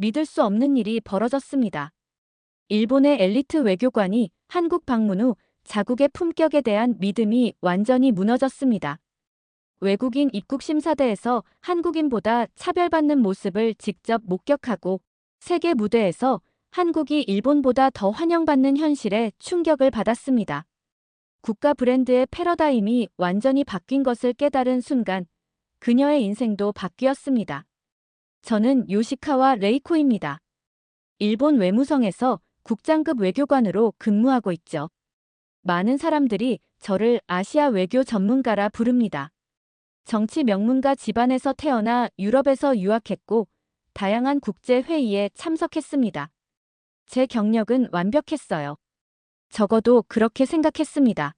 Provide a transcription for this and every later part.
믿을 수 없는 일이 벌어졌습니다. 일본의 엘리트 외교관이 한국 방문 후 자국의 품격에 대한 믿음이 완전히 무너졌습니다. 외국인 입국 심사대에서 한국인보다 차별받는 모습을 직접 목격하고 세계 무대에서 한국이 일본보다 더 환영받는 현실에 충격을 받았습니다. 국가 브랜드의 패러다임이 완전히 바뀐 것을 깨달은 순간 그녀의 인생도 바뀌었습니다. 저는 요시카와 레이코입니다. 일본 외무성에서 국장급 외교관으로 근무하고 있죠. 많은 사람들이 저를 아시아 외교 전문가라 부릅니다. 정치 명문가 집안에서 태어나 유럽에서 유학했고 다양한 국제 회의에 참석했습니다. 제 경력은 완벽했어요. 적어도 그렇게 생각했습니다.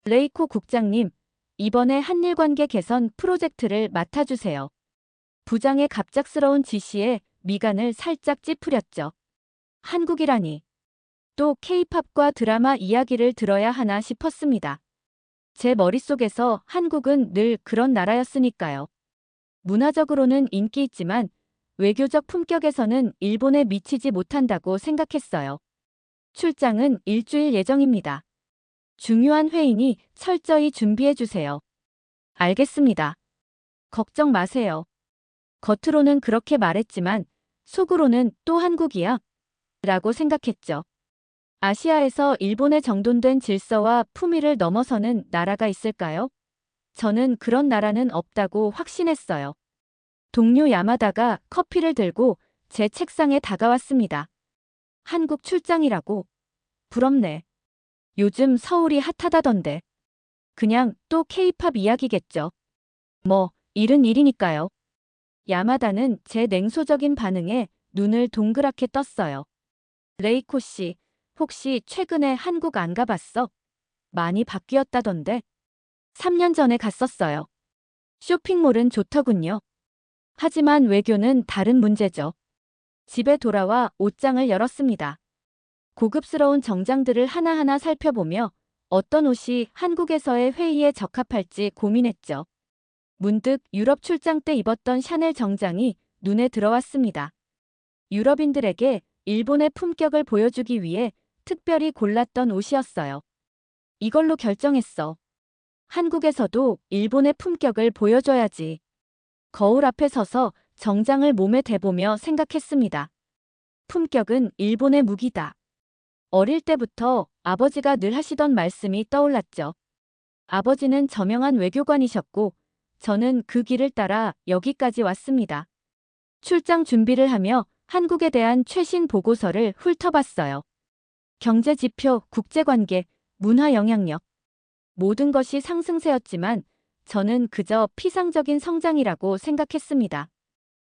레이코 국장님, 이번에 한일 관계 개선 프로젝트를 맡아주세요. 부장의 갑작스러운 지시에 미간을 살짝 찌푸렸죠. 한국이라니. 또 K-팝과 드라마 이야기를 들어야 하나 싶었습니다. 제 머릿속에서 한국은 늘 그런 나라였으니까요. 문화적으로는 인기 있지만 외교적 품격에서는 일본에 미치지 못한다고 생각했어요. 출장은 일주일 예정입니다. 중요한 회의니 철저히 준비해주세요. 알겠습니다. 걱정 마세요. 겉으로는 그렇게 말했지만 속으로는 또 한국이야? 라고 생각했죠. 아시아에서 일본에 정돈된 질서와 품위를 넘어서는 나라가 있을까요? 저는 그런 나라는 없다고 확신했어요. 동료 야마다가 커피를 들고 제 책상에 다가왔습니다. 한국 출장이라고? 부럽네. 요즘 서울이 핫하다던데. 그냥 또 K-팝 이야기겠죠. 뭐, 일은 일이니까요. 야마다는 제 냉소적인 반응에 눈을 동그랗게 떴어요. 레이코 씨, 혹시 최근에 한국 안 가봤어? 많이 바뀌었다던데. 3년 전에 갔었어요. 쇼핑몰은 좋더군요. 하지만 외교는 다른 문제죠. 집에 돌아와 옷장을 열었습니다. 고급스러운 정장들을 하나하나 살펴보며 어떤 옷이 한국에서의 회의에 적합할지 고민했죠. 문득 유럽 출장 때 입었던 샤넬 정장이 눈에 들어왔습니다. 유럽인들에게 일본의 품격을 보여주기 위해 특별히 골랐던 옷이었어요. 이걸로 결정했어. 한국에서도 일본의 품격을 보여줘야지. 거울 앞에 서서 정장을 몸에 대보며 생각했습니다. 품격은 일본의 무기다. 어릴 때부터 아버지가 늘 하시던 말씀이 떠올랐죠. 아버지는 저명한 외교관이셨고 저는 그 길을 따라 여기까지 왔습니다. 출장 준비를 하며 한국에 대한 최신 보고서를 훑어봤어요. 경제 지표, 국제관계, 문화 영향력. 모든 것이 상승세였지만 저는 그저 피상적인 성장이라고 생각했습니다.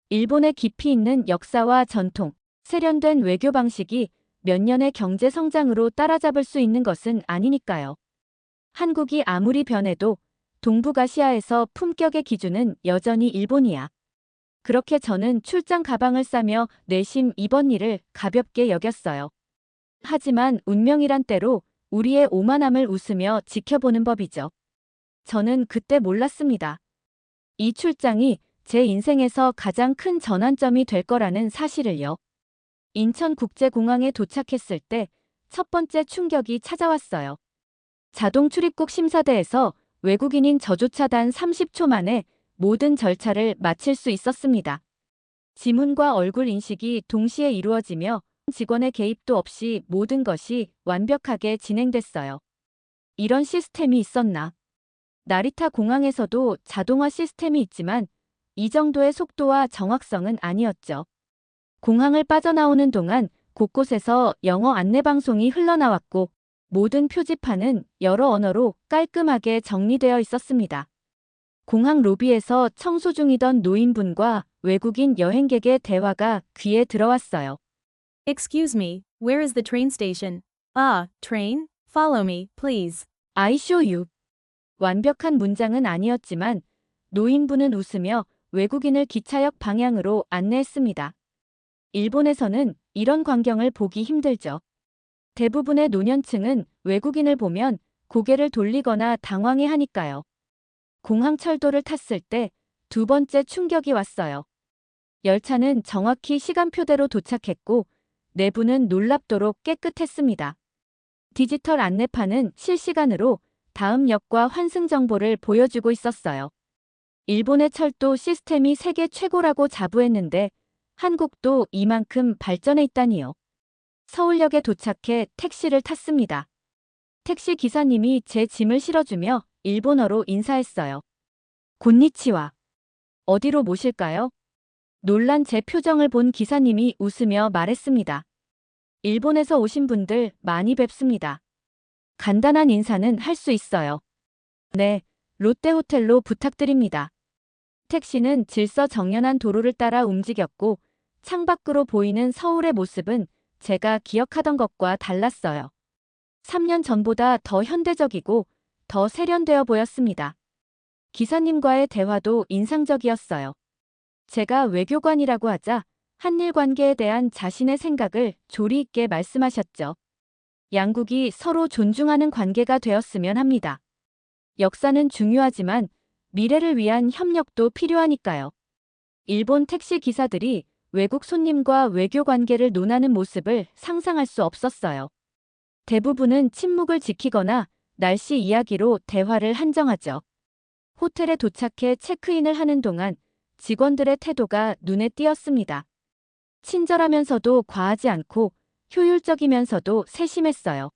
일본의 깊이 있는 역사와 전통, 세련된 외교 방식이 몇 년의 경제 성장으로 따라잡을 수 있는 것은 아니니까요. 한국이 아무리 변해도 동북아시아에서 품격의 기준은 여전히 일본이야. 그렇게 저는 출장 가방을 싸며 내심 이번 일을 가볍게 여겼어요. 하지만 운명이란 때로 우리의 오만함을 웃으며 지켜보는 법이죠. 저는 그때 몰랐습니다. 이 출장이 제 인생에서 가장 큰 전환점이 될 거라는 사실을요. 인천국제공항에 도착했을 때 첫 번째 충격이 찾아왔어요. 자동 출입국 심사대에서 외국인인 저조차 단 30초 만에 모든 절차를 마칠 수 있었습니다. 지문과 얼굴 인식이 동시에 이루어지며 직원의 개입도 없이 모든 것이 완벽하게 진행됐어요. 이런 시스템이 있었나? 나리타 공항에서도 자동화 시스템이 있지만 이 정도의 속도와 정확성은 아니었죠. 공항을 빠져나오는 동안 곳곳에서 영어 안내방송이 흘러나왔고 모든 표지판은 여러 언어로 깔끔하게 정리되어 있었습니다. 공항 로비에서 청소 중이던 노인분과 외국인 여행객의 대화가 귀에 들어왔어요. Excuse me, where is the train station? Ah, train? Follow me, please. I show you. 완벽한 문장은 아니었지만 노인분은 웃으며 외국인을 기차역 방향으로 안내했습니다. 일본에서는 이런 광경을 보기 힘들죠. 대부분의 노년층은 외국인을 보면 고개를 돌리거나 당황해하니까요. 공항 철도를 탔을 때 두 번째 충격이 왔어요. 열차는 정확히 시간표대로 도착했고 내부는 놀랍도록 깨끗했습니다. 디지털 안내판은 실시간으로 다음 역과 환승 정보를 보여주고 있었어요. 일본의 철도 시스템이 세계 최고라고 자부했는데 한국도 이만큼 발전해 있다니요. 서울역에 도착해 택시를 탔습니다. 택시 기사님이 제 짐을 실어주며 일본어로 인사했어요. 곤니치와. 어디로 모실까요? 놀란 제 표정을 본 기사님이 웃으며 말했습니다. 일본에서 오신 분들 많이 뵙습니다. 간단한 인사는 할 수 있어요. 네, 롯데호텔로 부탁드립니다. 택시는 질서정연한 도로를 따라 움직였고 창밖으로 보이는 서울의 모습은 제가 기억하던 것과 달랐어요. 3년 전보다 더 현대적이고 더 세련되어 보였습니다. 기사님과의 대화도 인상적이었어요. 제가 외교관이라고 하자 한일 관계에 대한 자신의 생각을 조리 있게 말씀하셨죠. 양국이 서로 존중하는 관계가 되었으면 합니다. 역사는 중요하지만 미래를 위한 협력도 필요하니까요. 일본 택시 기사들이 외국 손님과 외교 관계를 논하는 모습을 상상할 수 없었어요. 대부분은 침묵을 지키거나 날씨 이야기로 대화를 한정하죠. 호텔에 도착해 체크인을 하는 동안 직원들의 태도가 눈에 띄었습니다. 친절하면서도 과하지 않고 효율적이면서도 세심했어요.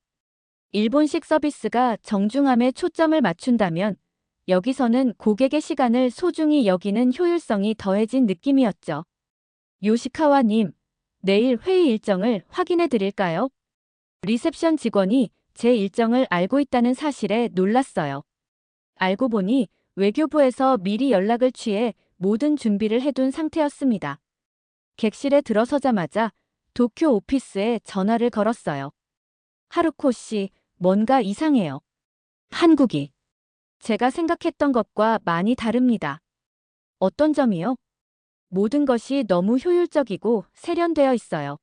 일본식 서비스가 정중함에 초점을 맞춘다면 여기서는 고객의 시간을 소중히 여기는 효율성이 더해진 느낌이었죠. 요시카와님, 내일 회의 일정을 확인해 드릴까요? 리셉션 직원이 제 일정을 알고 있다는 사실에 놀랐어요. 알고 보니 외교부에서 미리 연락을 취해 모든 준비를 해둔 상태였습니다. 객실에 들어서자마자 도쿄 오피스에 전화를 걸었어요. 하루코 씨, 뭔가 이상해요. 한국이. 제가 생각했던 것과 많이 다릅니다. 어떤 점이요? 모든 것이 너무 효율적이고 세련되어 있어요.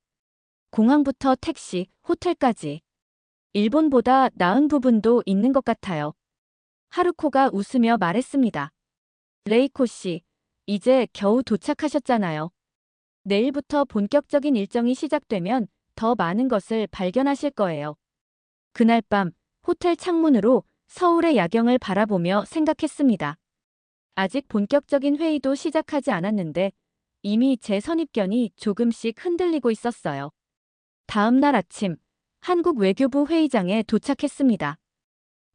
공항부터 택시, 호텔까지. 일본보다 나은 부분도 있는 것 같아요. 하루코가 웃으며 말했습니다. 레이코 씨, 이제 겨우 도착하셨잖아요. 내일부터 본격적인 일정이 시작되면 더 많은 것을 발견하실 거예요. 그날 밤 호텔 창문으로 서울의 야경을 바라보며 생각했습니다. 아직 본격적인 회의도 시작하지 않았는데 이미 제 선입견이 조금씩 흔들리고 있었어요. 다음 날 아침, 한국 외교부 회의장에 도착했습니다.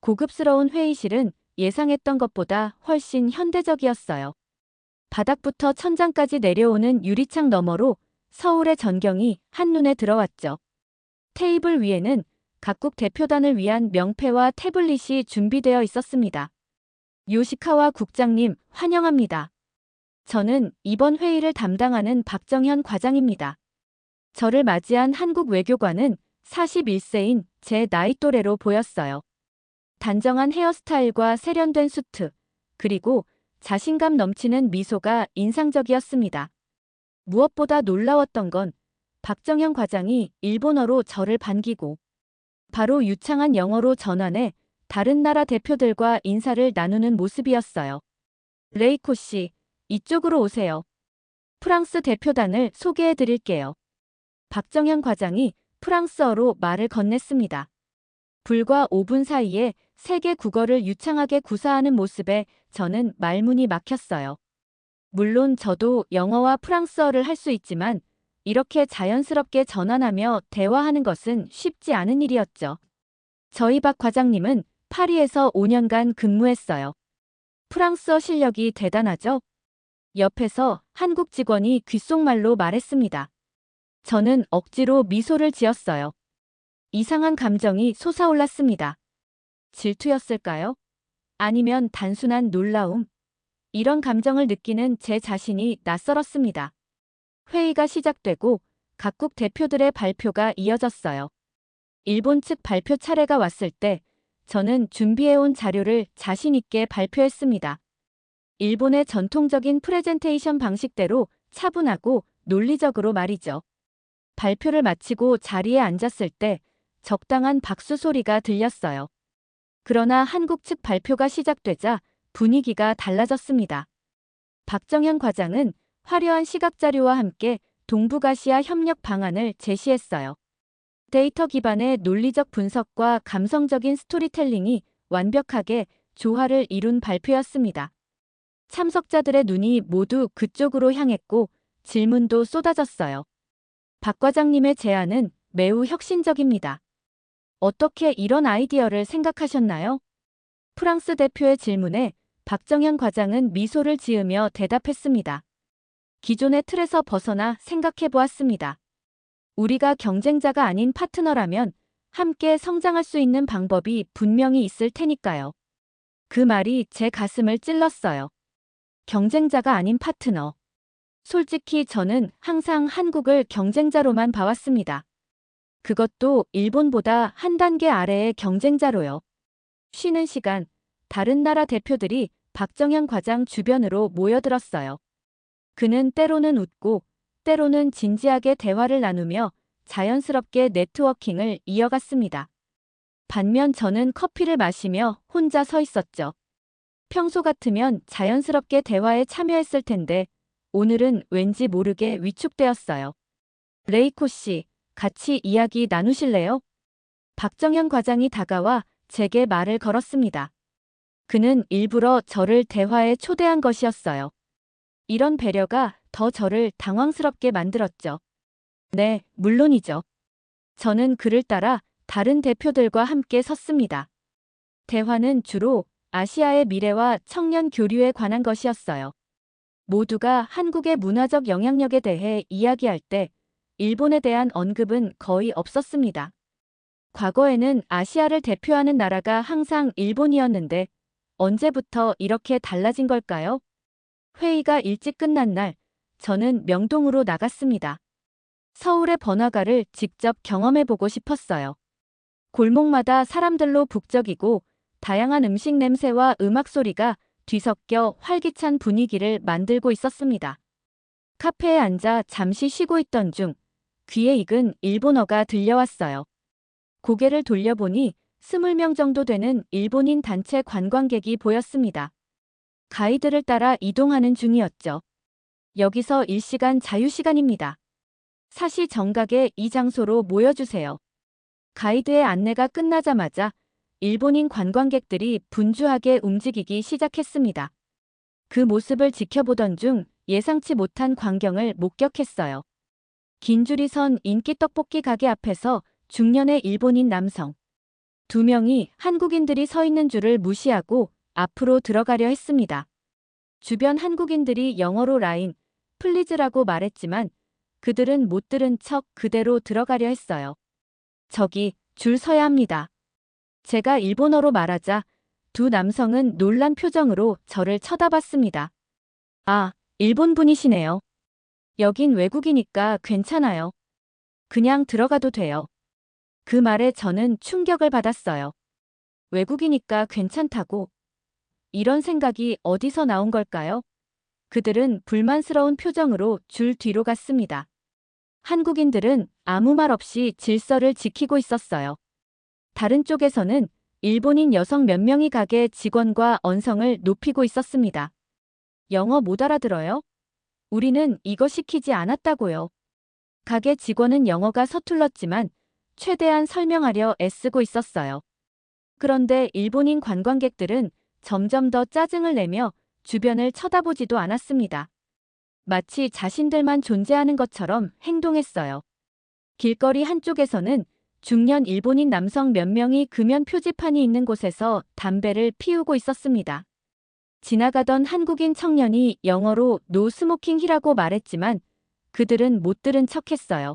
고급스러운 회의실은 예상했던 것보다 훨씬 현대적이었어요. 바닥부터 천장까지 내려오는 유리창 너머로 서울의 전경이 한눈에 들어왔죠. 테이블 위에는 각국 대표단을 위한 명패와 태블릿이 준비되어 있었습니다. 요시카와 국장님, 환영합니다. 저는 이번 회의를 담당하는 박정현 과장입니다. 저를 맞이한 한국 외교관은 41세인 제 나이 또래로 보였어요. 단정한 헤어스타일과 세련된 수트, 그리고 자신감 넘치는 미소가 인상적이었습니다. 무엇보다 놀라웠던 건 박정현 과장이 일본어로 저를 반기고 바로 유창한 영어로 전환해 다른 나라 대표들과 인사를 나누는 모습이었어요. 레이코 씨, 이쪽으로 오세요. 프랑스 대표단을 소개해 드릴게요. 박정현 과장이 프랑스어로 말을 건넸습니다. 불과 5분 사이에 세계 국어를 유창하게 구사하는 모습에 저는 말문이 막혔어요. 물론 저도 영어와 프랑스어를 할 수 있지만 이렇게 자연스럽게 전환하며 대화하는 것은 쉽지 않은 일이었죠. 저희 박 과장님은 파리에서 5년간 근무했어요. 프랑스어 실력이 대단하죠? 옆에서 한국 직원이 귓속말로 말했습니다. 저는 억지로 미소를 지었어요. 이상한 감정이 솟아올랐습니다. 질투였을까요? 아니면 단순한 놀라움? 이런 감정을 느끼는 제 자신이 낯설었습니다. 회의가 시작되고 각국 대표들의 발표가 이어졌어요. 일본 측 발표 차례가 왔을 때 저는 준비해온 자료를 자신 있게 발표했습니다. 일본의 전통적인 프레젠테이션 방식대로 차분하고 논리적으로 말이죠. 발표를 마치고 자리에 앉았을 때 적당한 박수 소리가 들렸어요. 그러나 한국 측 발표가 시작되자 분위기가 달라졌습니다. 박정현 과장은 화려한 시각자료와 함께 동북아시아 협력 방안을 제시했어요. 데이터 기반의 논리적 분석과 감성적인 스토리텔링이 완벽하게 조화를 이룬 발표였습니다. 참석자들의 눈이 모두 그쪽으로 향했고 질문도 쏟아졌어요. 박 과장님의 제안은 매우 혁신적입니다. 어떻게 이런 아이디어를 생각하셨나요? 프랑스 대표의 질문에 박정현 과장은 미소를 지으며 대답했습니다. 기존의 틀에서 벗어나 생각해 보았습니다. 우리가 경쟁자가 아닌 파트너라면 함께 성장할 수 있는 방법이 분명히 있을 테니까요. 그 말이 제 가슴을 찔렀어요. 경쟁자가 아닌 파트너. 솔직히 저는 항상 한국을 경쟁자로만 봐왔습니다. 그것도 일본보다 한 단계 아래의 경쟁자로요. 쉬는 시간, 다른 나라 대표들이 박정현 과장 주변으로 모여들었어요. 그는 때로는 웃고, 때로는 진지하게 대화를 나누며 자연스럽게 네트워킹을 이어갔습니다. 반면 저는 커피를 마시며 혼자 서 있었죠. 평소 같으면 자연스럽게 대화에 참여했을 텐데 오늘은 왠지 모르게 위축되었어요. 레이코 씨, 같이 이야기 나누실래요? 박정현 과장이 다가와 제게 말을 걸었습니다. 그는 일부러 저를 대화에 초대한 것이었어요. 이런 배려가 더 저를 당황스럽게 만들었죠. 네, 물론이죠. 저는 그를 따라 다른 대표들과 함께 섰습니다. 대화는 주로 아시아의 미래와 청년 교류에 관한 것이었어요. 모두가 한국의 문화적 영향력에 대해 이야기할 때 일본에 대한 언급은 거의 없었습니다. 과거에는 아시아를 대표하는 나라가 항상 일본이었는데 언제부터 이렇게 달라진 걸까요? 회의가 일찍 끝난 날, 저는 명동으로 나갔습니다. 서울의 번화가를 직접 경험해보고 싶었어요. 골목마다 사람들로 북적이고 다양한 음식 냄새와 음악 소리가 뒤섞여 활기찬 분위기를 만들고 있었습니다. 카페에 앉아 잠시 쉬고 있던 중 귀에 익은 일본어가 들려왔어요. 고개를 돌려보니 20명 정도 되는 일본인 단체 관광객이 보였습니다. 가이드를 따라 이동하는 중이었죠. 여기서 일시간 자유시간입니다. 사시 정각에 이 장소로 모여주세요. 가이드의 안내가 끝나자마자 일본인 관광객들이 분주하게 움직이기 시작했습니다. 그 모습을 지켜보던 중 예상치 못한 광경을 목격했어요. 긴 줄이 선 인기 떡볶이 가게 앞에서 중년의 일본인 남성 2명이 한국인들이 서 있는 줄을 무시하고 앞으로 들어가려 했습니다. 주변 한국인들이 영어로 라인, 플리즈라고 말했지만 그들은 못 들은 척 그대로 들어가려 했어요. 저기, 줄 서야 합니다. 제가 일본어로 말하자 두 남성은 놀란 표정으로 저를 쳐다봤습니다. 아, 일본 분이시네요. 여긴 외국이니까 괜찮아요. 그냥 들어가도 돼요. 그 말에 저는 충격을 받았어요. 외국이니까 괜찮다고. 이런 생각이 어디서 나온 걸까요? 그들은 불만스러운 표정으로 줄 뒤로 갔습니다. 한국인들은 아무 말 없이 질서를 지키고 있었어요. 다른 쪽에서는 일본인 여성 몇 명이 가게 직원과 언성을 높이고 있었습니다. 영어 못 알아들어요? 우리는 이거 시키지 않았다고요. 가게 직원은 영어가 서툴렀지만 최대한 설명하려 애쓰고 있었어요. 그런데 일본인 관광객들은 점점 더 짜증을 내며 주변을 쳐다보지도 않았습니다. 마치 자신들만 존재하는 것처럼 행동했어요. 길거리 한쪽에서는 중년 일본인 남성 몇 명이 금연 표지판이 있는 곳에서 담배를 피우고 있었습니다. 지나가던 한국인 청년이 영어로 노 스모킹이라고 말했지만 그들은 못 들은 척했어요.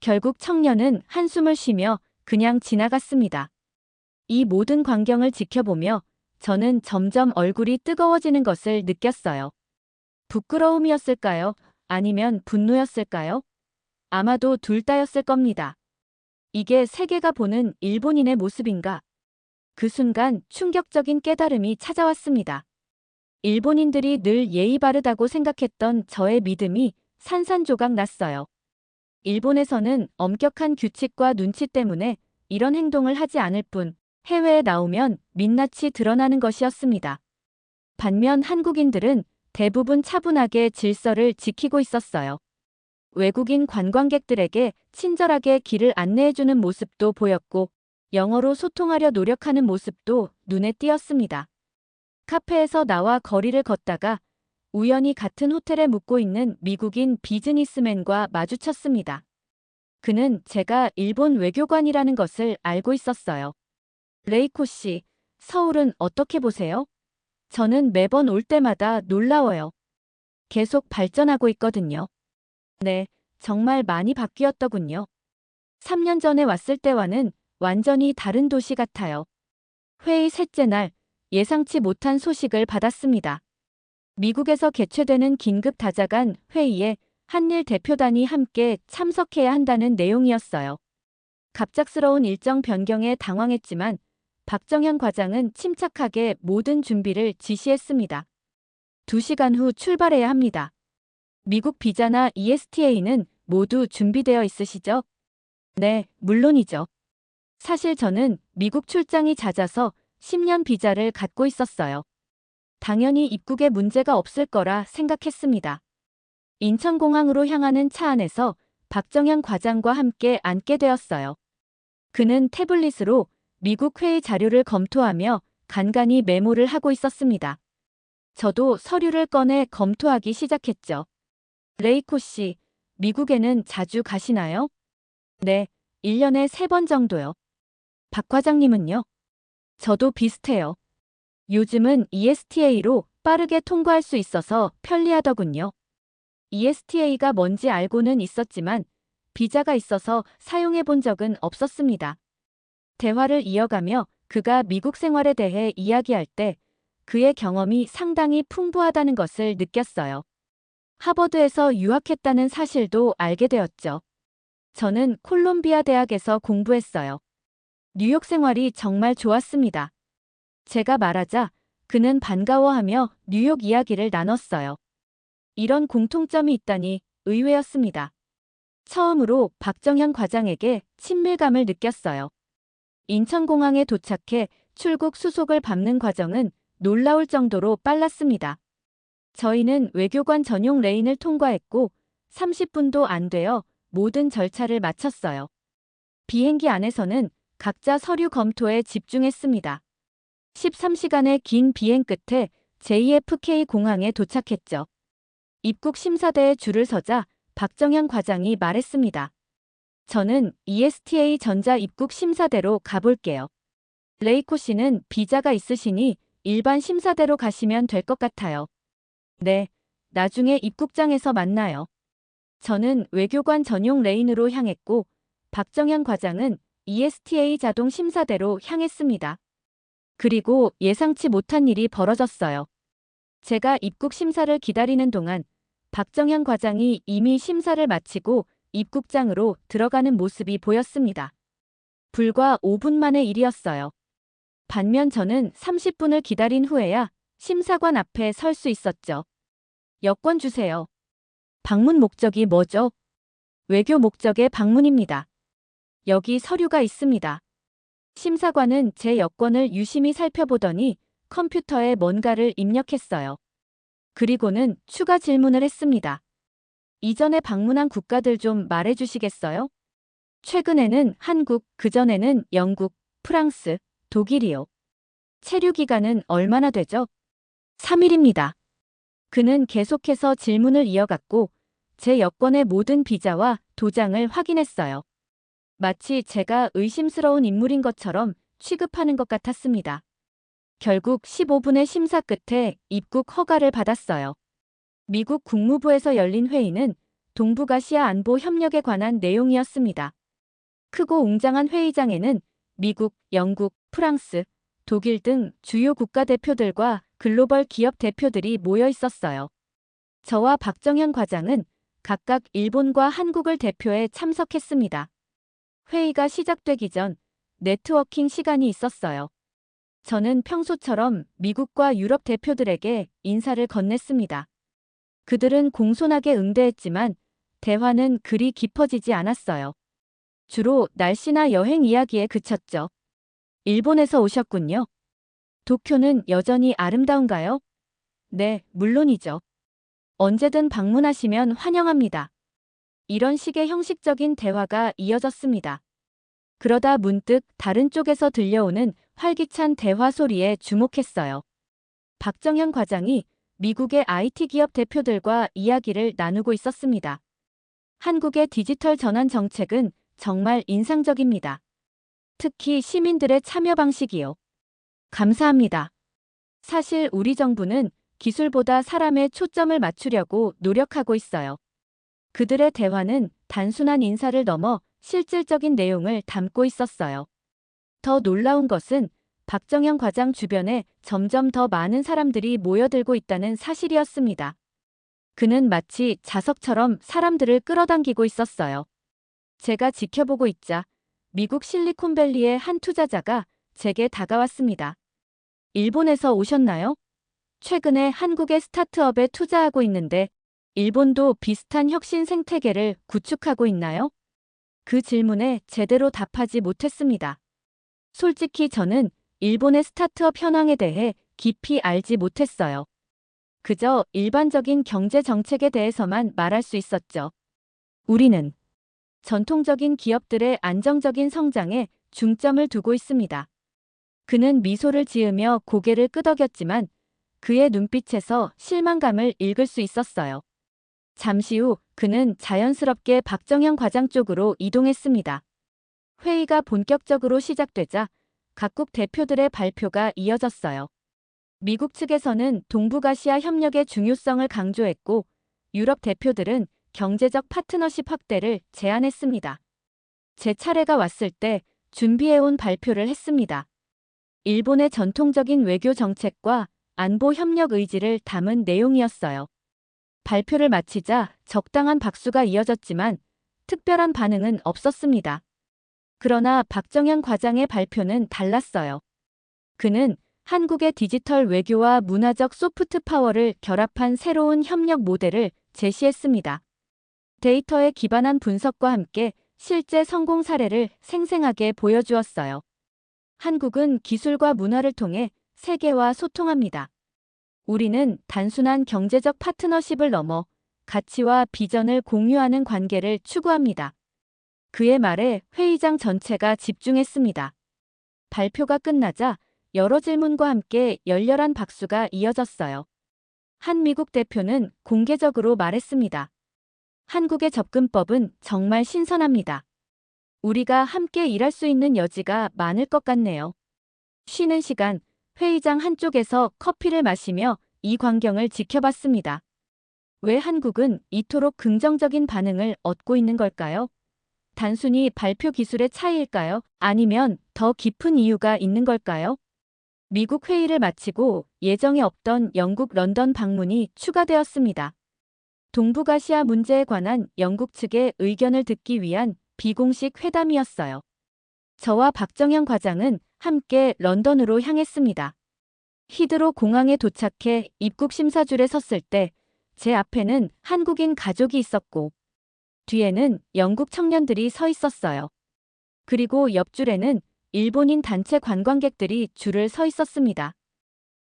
결국 청년은 한숨을 쉬며 그냥 지나갔습니다. 이 모든 광경을 지켜보며 저는 점점 얼굴이 뜨거워지는 것을 느꼈어요. 부끄러움이었을까요? 아니면 분노였을까요? 아마도 둘 다였을 겁니다. 이게 세계가 보는 일본인의 모습인가? 그 순간 충격적인 깨달음이 찾아왔습니다. 일본인들이 늘 예의 바르다고 생각했던 저의 믿음이 산산조각 났어요. 일본에서는 엄격한 규칙과 눈치 때문에 이런 행동을 하지 않을 뿐 해외에 나오면 민낯이 드러나는 것이었습니다. 반면 한국인들은 대부분 차분하게 질서를 지키고 있었어요. 외국인 관광객들에게 친절하게 길을 안내해주는 모습도 보였고, 영어로 소통하려 노력하는 모습도 눈에 띄었습니다. 카페에서 나와 거리를 걷다가 우연히 같은 호텔에 묵고 있는 미국인 비즈니스맨과 마주쳤습니다. 그는 제가 일본 외교관이라는 것을 알고 있었어요. 레이코 씨, 서울은 어떻게 보세요? 저는 매번 올 때마다 놀라워요. 계속 발전하고 있거든요. 네, 정말 많이 바뀌었더군요. 3년 전에 왔을 때와는 완전히 다른 도시 같아요. 회의 셋째 날, 예상치 못한 소식을 받았습니다. 미국에서 개최되는 긴급 다자간 회의에 한일 대표단이 함께 참석해야 한다는 내용이었어요. 갑작스러운 일정 변경에 당황했지만 박정현 과장은 침착하게 모든 준비를 지시했습니다. 2시간 후 출발해야 합니다. 미국 비자나 ESTA는 모두 준비되어 있으시죠? 네, 물론이죠. 사실 저는 미국 출장이 잦아서 10년 비자를 갖고 있었어요. 당연히 입국에 문제가 없을 거라 생각했습니다. 인천공항으로 향하는 차 안에서 박정현 과장과 함께 앉게 되었어요. 그는 태블릿으로 미국 회의 자료를 검토하며 간간히 메모를 하고 있었습니다. 저도 서류를 꺼내 검토하기 시작했죠. 레이코 씨, 미국에는 자주 가시나요? 네, 1년에 3번 정도요. 박 과장님은요? 저도 비슷해요. 요즘은 ESTA로 빠르게 통과할 수 있어서 편리하더군요. ESTA가 뭔지 알고는 있었지만 비자가 있어서 사용해 본 적은 없었습니다. 대화를 이어가며 그가 미국 생활에 대해 이야기할 때 그의 경험이 상당히 풍부하다는 것을 느꼈어요. 하버드에서 유학했다는 사실도 알게 되었죠. 저는 콜롬비아 대학에서 공부했어요. 뉴욕 생활이 정말 좋았습니다. 제가 말하자 그는 반가워하며 뉴욕 이야기를 나눴어요. 이런 공통점이 있다니 의외였습니다. 처음으로 박정현 과장에게 친밀감을 느꼈어요. 인천공항에 도착해 출국 수속을 밟는 과정은 놀라울 정도로 빨랐습니다. 저희는 외교관 전용 레인을 통과했고 30분도 안 되어 모든 절차를 마쳤어요. 비행기 안에서는 각자 서류 검토에 집중했습니다. 13시간의 긴 비행 끝에 JFK 공항에 도착했죠. 입국 심사대에 줄을 서자 박정현 과장이 말했습니다. 저는 ESTA 전자 입국 심사대로 가볼게요. 레이코 씨는 비자가 있으시니 일반 심사대로 가시면 될 것 같아요. 네, 나중에 입국장에서 만나요. 저는 외교관 전용 레인으로 향했고 박정현 과장은 ESTA 자동 심사대로 향했습니다. 그리고 예상치 못한 일이 벌어졌어요. 제가 입국 심사를 기다리는 동안 박정현 과장이 이미 심사를 마치고 입국장으로 들어가는 모습이 보였습니다. 불과 5분 만의 일이었어요. 반면 저는 30분을 기다린 후에야 심사관 앞에 설 수 있었죠. 여권 주세요. 방문 목적이 뭐죠? 외교 목적의 방문입니다. 여기 서류가 있습니다. 심사관은 제 여권을 유심히 살펴보더니 컴퓨터에 뭔가를 입력했어요. 그리고는 추가 질문을 했습니다. 이전에 방문한 국가들 좀 말해주시겠어요? 최근에는 한국, 그전에는 영국, 프랑스, 독일이요. 체류 기간은 얼마나 되죠? 3일입니다. 그는 계속해서 질문을 이어갔고 제 여권의 모든 비자와 도장을 확인했어요. 마치 제가 의심스러운 인물인 것처럼 취급하는 것 같았습니다. 결국 15분의 심사 끝에 입국 허가를 받았어요. 미국 국무부에서 열린 회의는 동북아시아 안보 협력에 관한 내용이었습니다. 크고 웅장한 회의장에는 미국, 영국, 프랑스, 독일 등 주요 국가 대표들과 글로벌 기업 대표들이 모여 있었어요. 저와 박정현 과장은 각각 일본과 한국을 대표해 참석했습니다. 회의가 시작되기 전 네트워킹 시간이 있었어요. 저는 평소처럼 미국과 유럽 대표들에게 인사를 건넸습니다. 그들은 공손하게 응대했지만 대화는 그리 깊어지지 않았어요. 주로 날씨나 여행 이야기에 그쳤죠. 일본에서 오셨군요. 도쿄는 여전히 아름다운가요? 네, 물론이죠. 언제든 방문하시면 환영합니다. 이런 식의 형식적인 대화가 이어졌습니다. 그러다 문득 다른 쪽에서 들려오는 활기찬 대화 소리에 주목했어요. 박정현 과장이 미국의 IT 기업 대표들과 이야기를 나누고 있었습니다. 한국의 디지털 전환 정책은 정말 인상적입니다. 특히 시민들의 참여 방식이요. 감사합니다. 사실 우리 정부는 기술보다 사람에 초점을 맞추려고 노력하고 있어요. 그들의 대화는 단순한 인사를 넘어 실질적인 내용을 담고 있었어요. 더 놀라운 것은 박정현 과장 주변에 점점 더 많은 사람들이 모여들고 있다는 사실이었습니다. 그는 마치 자석처럼 사람들을 끌어당기고 있었어요. 제가 지켜보고 있자 미국 실리콘밸리의 한 투자자가 제게 다가왔습니다. 일본에서 오셨나요? 최근에 한국의 스타트업에 투자하고 있는데 일본도 비슷한 혁신 생태계를 구축하고 있나요? 그 질문에 제대로 답하지 못했습니다. 솔직히 저는 일본의 스타트업 현황에 대해 깊이 알지 못했어요. 그저 일반적인 경제 정책에 대해서만 말할 수 있었죠. 우리는 전통적인 기업들의 안정적인 성장에 중점을 두고 있습니다. 그는 미소를 지으며 고개를 끄덕였지만 그의 눈빛에서 실망감을 읽을 수 있었어요. 잠시 후 그는 자연스럽게 박정현 과장 쪽으로 이동했습니다. 회의가 본격적으로 시작되자 각국 대표들의 발표가 이어졌어요. 미국 측에서는 동북아시아 협력의 중요성을 강조했고 유럽 대표들은 경제적 파트너십 확대를 제안했습니다. 제 차례가 왔을 때 준비해온 발표를 했습니다. 일본의 전통적인 외교 정책과 안보 협력 의지를 담은 내용이었어요. 발표를 마치자 적당한 박수가 이어졌지만 특별한 반응은 없었습니다. 그러나 박정현 과장의 발표는 달랐어요. 그는 한국의 디지털 외교와 문화적 소프트 파워를 결합한 새로운 협력 모델을 제시했습니다. 데이터에 기반한 분석과 함께 실제 성공 사례를 생생하게 보여주었어요. 한국은 기술과 문화를 통해 세계와 소통합니다. 우리는 단순한 경제적 파트너십을 넘어 가치와 비전을 공유하는 관계를 추구합니다. 그의 말에 회의장 전체가 집중했습니다. 발표가 끝나자 여러 질문과 함께 열렬한 박수가 이어졌어요. 한 미국 대표는 공개적으로 말했습니다. 한국의 접근법은 정말 신선합니다. 우리가 함께 일할 수 있는 여지가 많을 것 같네요. 쉬는 시간, 회의장 한쪽에서 커피를 마시며 이 광경을 지켜봤습니다. 왜 한국은 이토록 긍정적인 반응을 얻고 있는 걸까요? 단순히 발표 기술의 차이일까요? 아니면 더 깊은 이유가 있는 걸까요? 미국 회의를 마치고 예정에 없던 영국 런던 방문이 추가되었습니다. 동북아시아 문제에 관한 영국 측의 의견을 듣기 위한 비공식 회담이었어요. 저와 박정현 과장은 함께 런던으로 향했습니다. 히드로 공항에 도착해 입국 심사줄에 섰을 때 제 앞에는 한국인 가족이 있었고 뒤에는 영국 청년들이 서 있었어요. 그리고 옆줄에는 일본인 단체 관광객들이 줄을 서 있었습니다.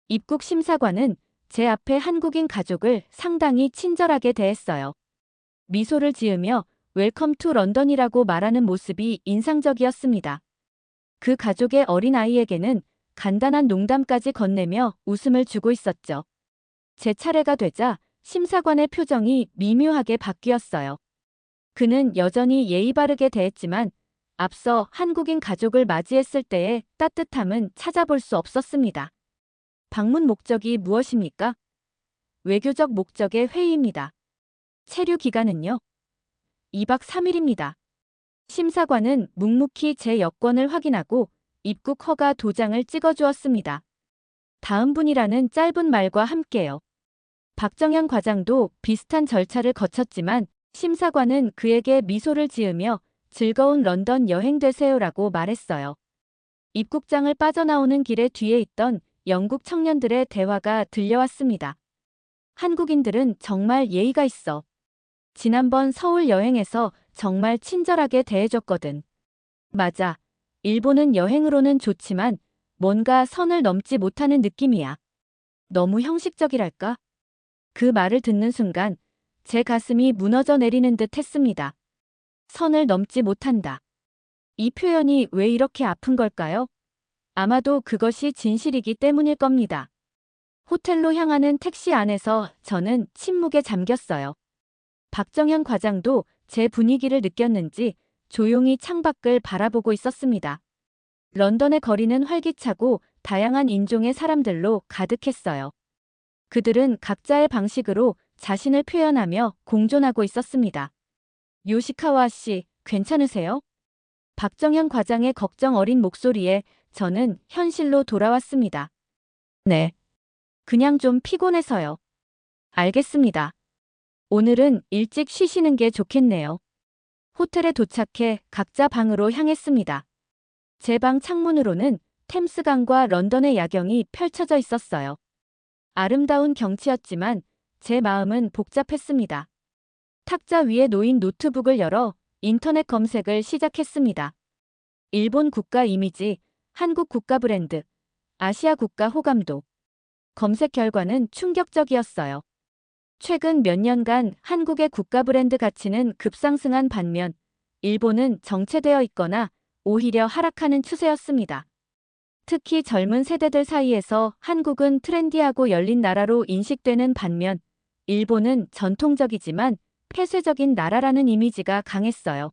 입국 심사관은 제 앞에 한국인 가족을 상당히 친절하게 대했어요. 미소를 지으며 웰컴 투 런던이라고 말하는 모습이 인상적이었습니다. 그 가족의 어린아이에게는 간단한 농담까지 건네며 웃음을 주고 있었죠. 제 차례가 되자 심사관의 표정이 미묘하게 바뀌었어요. 그는 여전히 예의 바르게 대했지만 앞서 한국인 가족을 맞이했을 때의 따뜻함은 찾아볼 수 없었습니다. 방문 목적이 무엇입니까? 외교적 목적의 회의입니다. 체류 기간은요? 2박 3일입니다. 심사관은 묵묵히 제 여권을 확인하고 입국 허가 도장을 찍어주었습니다. 다음 분이라는 짧은 말과 함께요. 박정현 과장도 비슷한 절차를 거쳤지만 심사관은 그에게 미소를 지으며 즐거운 런던 여행 되세요라고 말했어요. 입국장을 빠져나오는 길에 뒤에 있던 영국 청년들의 대화가 들려왔습니다. 한국인들은 정말 예의가 있어. 지난번 서울 여행에서 정말 친절하게 대해줬거든. 맞아. 일본은 여행으로는 좋지만 뭔가 선을 넘지 못하는 느낌이야. 너무 형식적이랄까? 그 말을 듣는 순간 제 가슴이 무너져 내리는 듯 했습니다. 선을 넘지 못한다. 이 표현이 왜 이렇게 아픈 걸까요? 아마도 그것이 진실이기 때문일 겁니다. 호텔로 향하는 택시 안에서 저는 침묵에 잠겼어요. 박정현 과장도 제 분위기를 느꼈는지 조용히 창밖을 바라보고 있었습니다. 런던의 거리는 활기차고 다양한 인종의 사람들로 가득했어요. 그들은 각자의 방식으로 자신을 표현하며 공존하고 있었습니다. 요시카와 씨, 괜찮으세요? 박정현 과장의 걱정 어린 목소리에 저는 현실로 돌아왔습니다. 네. 그냥 좀 피곤해서요. 알겠습니다. 오늘은 일찍 쉬시는 게 좋겠네요. 호텔에 도착해 각자 방으로 향했습니다. 제 방 창문으로는 템스강과 런던의 야경이 펼쳐져 있었어요. 아름다운 경치였지만 제 마음은 복잡했습니다. 탁자 위에 놓인 노트북을 열어 인터넷 검색을 시작했습니다. 일본 국가 이미지, 한국 국가 브랜드, 아시아 국가 호감도. 검색 결과는 충격적이었어요. 최근 몇 년간 한국의 국가 브랜드 가치는 급상승한 반면 일본은 정체되어 있거나 오히려 하락하는 추세였습니다. 특히 젊은 세대들 사이에서 한국은 트렌디하고 열린 나라로 인식되는 반면 일본은 전통적이지만 폐쇄적인 나라라는 이미지가 강했어요.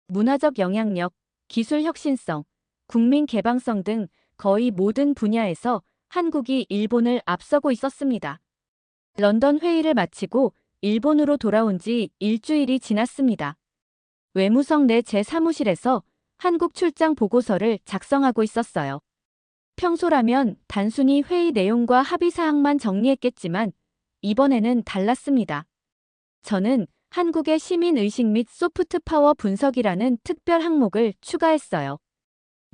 문화적 영향력, 기술 혁신성, 국민 개방성 등 거의 모든 분야에서 한국이 일본을 앞서고 있었습니다. 런던 회의를 마치고 일본으로 돌아온 지 일주일이 지났습니다. 외무성 내 제 사무실에서 한국 출장 보고서를 작성하고 있었어요. 평소라면 단순히 회의 내용과 합의 사항만 정리했겠지만 이번에는 달랐습니다. 저는 한국의 시민의식 및 소프트 파워 분석이라는 특별 항목을 추가했어요.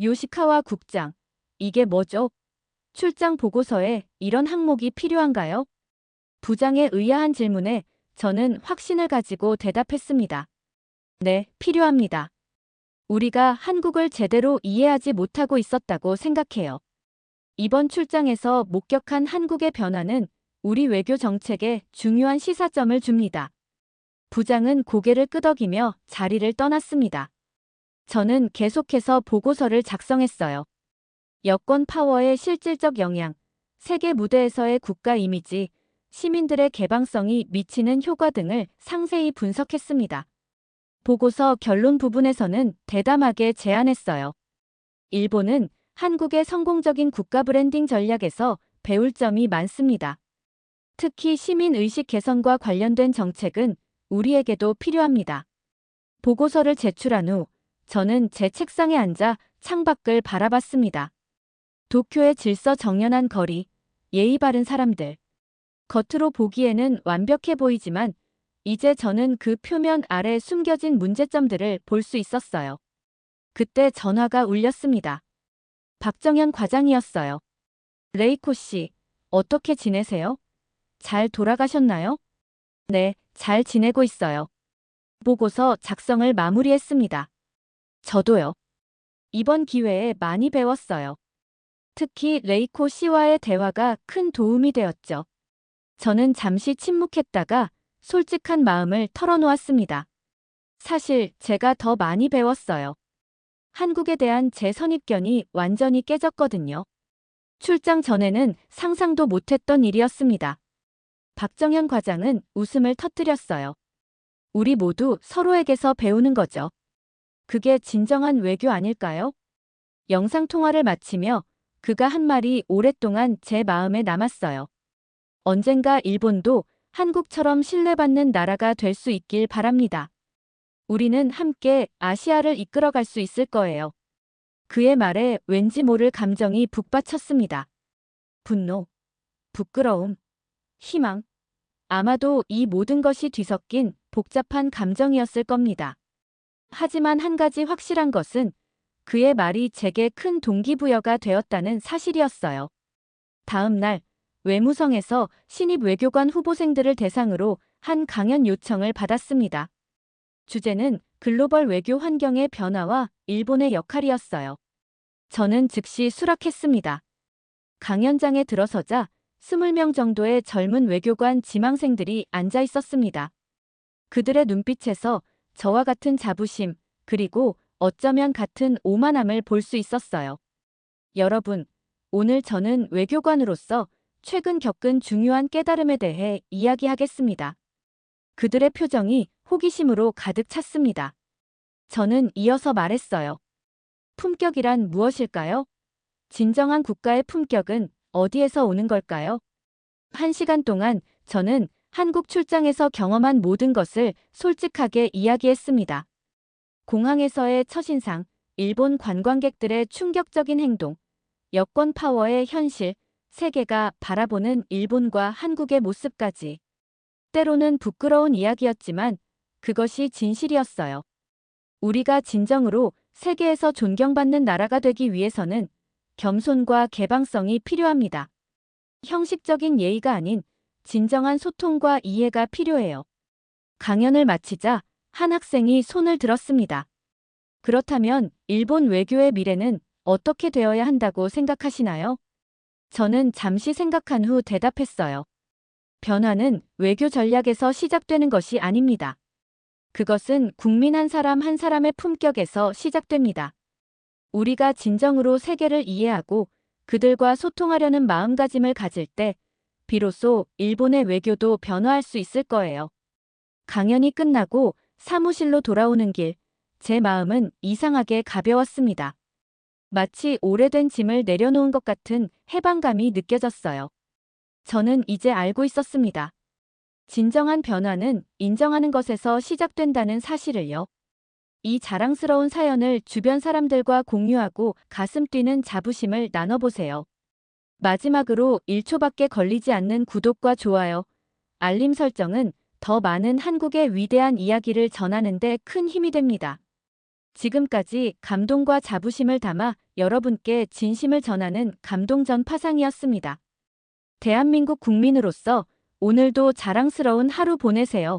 요시카와 국장, 이게 뭐죠? 출장 보고서에 이런 항목이 필요한가요? 부장의 의아한 질문에 저는 확신을 가지고 대답했습니다. 네, 필요합니다. 우리가 한국을 제대로 이해하지 못하고 있었다고 생각해요. 이번 출장에서 목격한 한국의 변화는 우리 외교 정책에 중요한 시사점을 줍니다. 부장은 고개를 끄덕이며 자리를 떠났습니다. 저는 계속해서 보고서를 작성했어요. 여권 파워의 실질적 영향, 세계 무대에서의 국가 이미지, 시민들의 개방성이 미치는 효과 등을 상세히 분석했습니다. 보고서 결론 부분에서는 대담하게 제안했어요. 일본은 한국의 성공적인 국가 브랜딩 전략에서 배울 점이 많습니다. 특히 시민의식 개선과 관련된 정책은 우리에게도 필요합니다. 보고서를 제출한 후 저는 제 책상에 앉아 창밖을 바라봤습니다. 도쿄의 질서 정연한 거리, 예의 바른 사람들. 겉으로 보기에는 완벽해 보이지만 이제 저는 그 표면 아래 숨겨진 문제점들을 볼 수 있었어요. 그때 전화가 울렸습니다. 박정현 과장이었어요. 레이코 씨, 어떻게 지내세요? 잘 돌아가셨나요? 네, 잘 지내고 있어요. 보고서 작성을 마무리했습니다. 저도요. 이번 기회에 많이 배웠어요. 특히 레이코 씨와의 대화가 큰 도움이 되었죠. 저는 잠시 침묵했다가 솔직한 마음을 털어놓았습니다. 사실 제가 더 많이 배웠어요. 한국에 대한 제 선입견이 완전히 깨졌거든요. 출장 전에는 상상도 못했던 일이었습니다. 박정현 과장은 웃음을 터뜨렸어요. 우리 모두 서로에게서 배우는 거죠. 그게 진정한 외교 아닐까요? 영상통화를 마치며 그가 한 말이 오랫동안 제 마음에 남았어요. 언젠가 일본도 한국처럼 신뢰받는 나라가 될 수 있길 바랍니다. 우리는 함께 아시아를 이끌어갈 수 있을 거예요. 그의 말에 왠지 모를 감정이 북받쳤습니다. 분노, 부끄러움, 희망. 아마도 이 모든 것이 뒤섞인 복잡한 감정이었을 겁니다. 하지만 한 가지 확실한 것은 그의 말이 제게 큰 동기부여가 되었다는 사실이었어요. 다음 날 외무성에서 신입 외교관 후보생들을 대상으로 한 강연 요청을 받았습니다. 주제는 글로벌 외교 환경의 변화와 일본의 역할이었어요. 저는 즉시 수락했습니다. 강연장에 들어서자 20명 정도의 젊은 외교관 지망생들이 앉아 있었습니다. 그들의 눈빛에서 저와 같은 자부심, 그리고 어쩌면 같은 오만함을 볼 수 있었어요. 여러분, 오늘 저는 외교관으로서 최근 겪은 중요한 깨달음에 대해 이야기하겠습니다. 그들의 표정이 호기심으로 가득 찼습니다. 저는 이어서 말했어요. 품격이란 무엇일까요? 진정한 국가의 품격은 어디에서 오는 걸까요? 1시간 동안 저는 한국 출장에서 경험한 모든 것을 솔직하게 이야기했습니다. 공항에서의 첫인상, 일본 관광객들의 충격적인 행동, 여권 파워의 현실, 세계가 바라보는 일본과 한국의 모습까지. 때로는 부끄러운 이야기였지만 그것이 진실이었어요. 우리가 진정으로 세계에서 존경받는 나라가 되기 위해서는 겸손과 개방성이 필요합니다. 형식적인 예의가 아닌 진정한 소통과 이해가 필요해요. 강연을 마치자 한 학생이 손을 들었습니다. 그렇다면 일본 외교의 미래는 어떻게 되어야 한다고 생각하시나요? 저는 잠시 생각한 후 대답했어요. 변화는 외교 전략에서 시작되는 것이 아닙니다. 그것은 국민 한 사람 한 사람의 품격에서 시작됩니다. 우리가 진정으로 세계를 이해하고 그들과 소통하려는 마음가짐을 가질 때 비로소 일본의 외교도 변화할 수 있을 거예요. 강연이 끝나고 사무실로 돌아오는 길, 제 마음은 이상하게 가벼웠습니다. 마치 오래된 짐을 내려놓은 것 같은 해방감이 느껴졌어요. 저는 이제 알고 있었습니다. 진정한 변화는 인정하는 것에서 시작된다는 사실을요. 이 자랑스러운 사연을 주변 사람들과 공유하고 가슴 뛰는 자부심을 나눠보세요. 마지막으로 1초밖에 걸리지 않는 구독과 좋아요, 알림 설정은 더 많은 한국의 위대한 이야기를 전하는 데 큰 힘이 됩니다. 지금까지 감동과 자부심을 담아 여러분께 진심을 전하는 감동전 파상이었습니다. 대한민국 국민으로서 오늘도 자랑스러운 하루 보내세요.